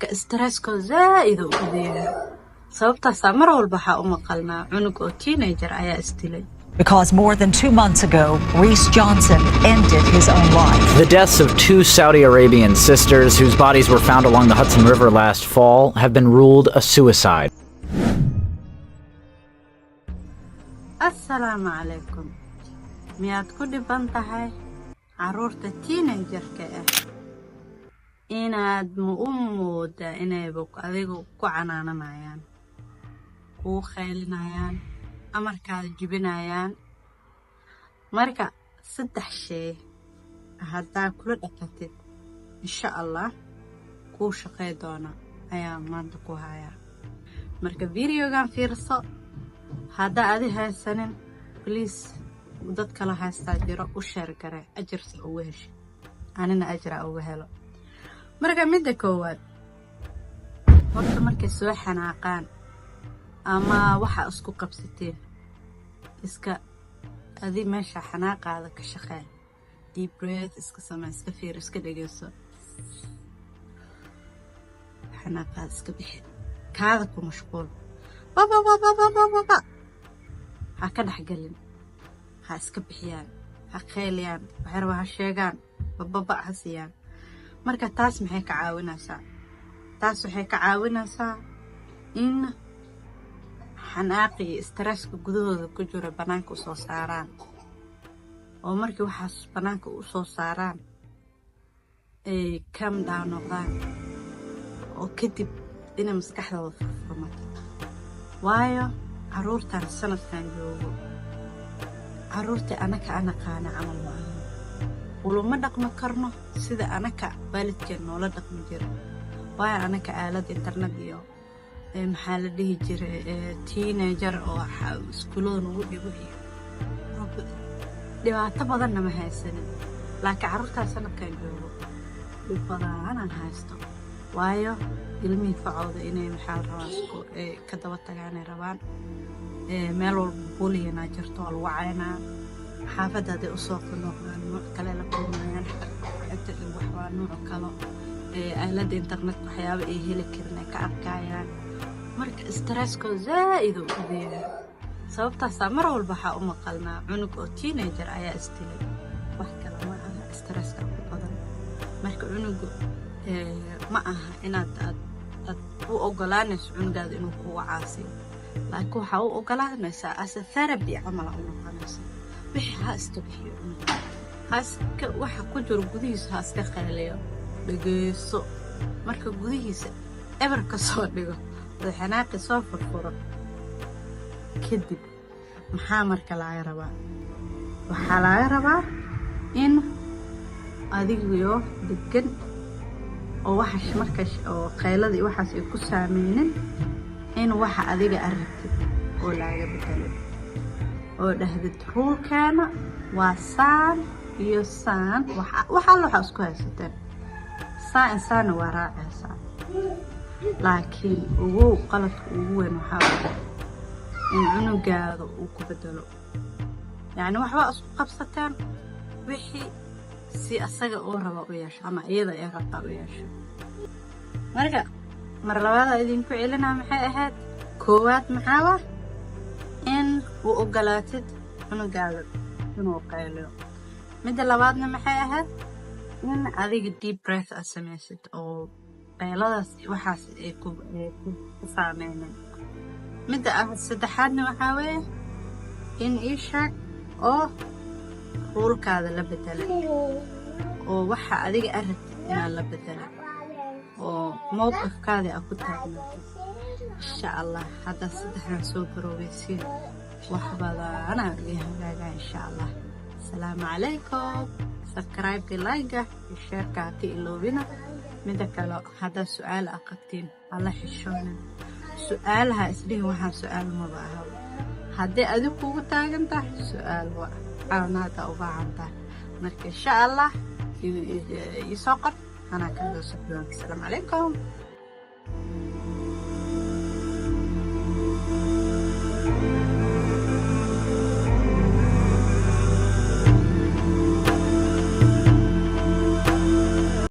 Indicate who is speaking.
Speaker 1: استرسكو زائد وكذا sababta samar walba waxa u maqalnaa cunug oo teenager ayaa istilay.
Speaker 2: Because more than 2 months ago, Reese Johnson ended his own life.
Speaker 3: The deaths of 2 Saudi Arabian sisters whose bodies were found along the Hudson River last fall have been ruled a suicide.
Speaker 1: Assalamu alaikum. Miyaad ku dhiban tahay caruurta teenager-ka ah inaad mooda inay adigu ku canaananayaan ku khaylinayaan amarkaada jibinayaan marka 3 shay hadda kula dhaqatid insha Allah ku shaqay doona ayaa maanta ku haya marka videogan fiirso hadda adi haysanin please dad kala haysta jiro u share garay ajirta ugu hesho anina ajra ugu helo marka midda koowaad horta markay soo xanaaqaan ama waxa isku qabsateen iska adi meesha xanaaqaada ka shaqeey deep breath iska samee iska fiir iska dhageyso xanaaqaada iska bixi kaada ku mashquul baba ha ka dhaxgalin ha iska bixiyaan ha qeyliyaan waxay ha sheegaan baba ha siiyaan marka taas maxay ka caawinaysaa taas waxay ka caawinaysaa in xanaaqi stresska gudahooda ku jira banaanka soo saaraan oo markii waxaas banaanka u soo saaraan ay calm down noqdaan oo kadib inay maskaxdooda furmato waayo caruurtan sanadkan joogo caruurta anaka qaana camal maaha ولما دقم كرنا سيدا أناك بالد كنا ولا دقم جرا وايا أناك آلات إنترنت يو محل ده جرا تينيجر أو سكولون وودي دي تبادلنا ما هاي السنة لكن عرفتها سنة كان جوا بفضل أنا هايستو وايا علمي فعوض إني محل راسكو كدوات تجاني روان مالو بولي ناجرتو الوعينا حافظة دي أسوق النقطة نوع كلا لكم حتى الوحوى نوع كلا أهلاد إنترنت وحياة إيه لكرنا كأركايان مرك استرسكو زائد وكذا sababta samar walba waxa u maqalnaa cunug oo teenager ayaa istilay wax kale ma aha stresska ku badan marka cunugu ma aha inaad u ogolaanayso cunugaada inuu ku wacaasi laakiin waxa u ogolaanaysaa as a therapy camal u noqonaysa wixii ha iska bixiyo haska waxa ku jiro gudihiisa ha iska qaleeyo dhageyso marka gudihiisa eber ka soo dhigo xanaaqi soo furfuro kadib maxaa marka laga rabaa waxa laga rabaa in adigu degan oo waxa markaas oo qeylada waxaas ay ku saameynin in waxa adiga aragtid oo laga bedelo oo dhahdid ruulkaana waa saan iyo saan waxa isku haysateen saan waa raacaysaa laakiin ugu qaladku ugu weyn waxa in cunugaada uu ku bedelo yani waxba isku qabsateen wixii si asaga oo raba u yeesho ama iyada ay rabta u yeesho marka mar labaad idinku celinaa maxay ahayd koowaad maxaa in uu ogolaatid cunugaada inuu qayliyo midda labaadna maxay ahayd in adiga deep breath aad samaysid oo qayladaas waxaas ay ku saameeyaan midda saddexaadna waxaa weeye in ishaag oo ruulkaada la bedela oo waxa adiga aragtid inaad la bedela oo mowqifkaada aad ku taagnaatid insha Allah hadda saddexdan soo garoobeysiin wax badan ayaa hagaaga insha Allah salaamu calaykum subscribe like share ka iloobina midda kale hadda su'aal aqabtiin alla xishoonin su'aalaha isdhihi waxaan su'aal ma baaha haddii adigu kugu taagan tahay su'aal waa caawinaada u baahan tahay marka insha Allah isoo qor anaa ka soo socdaan salaamu calaykum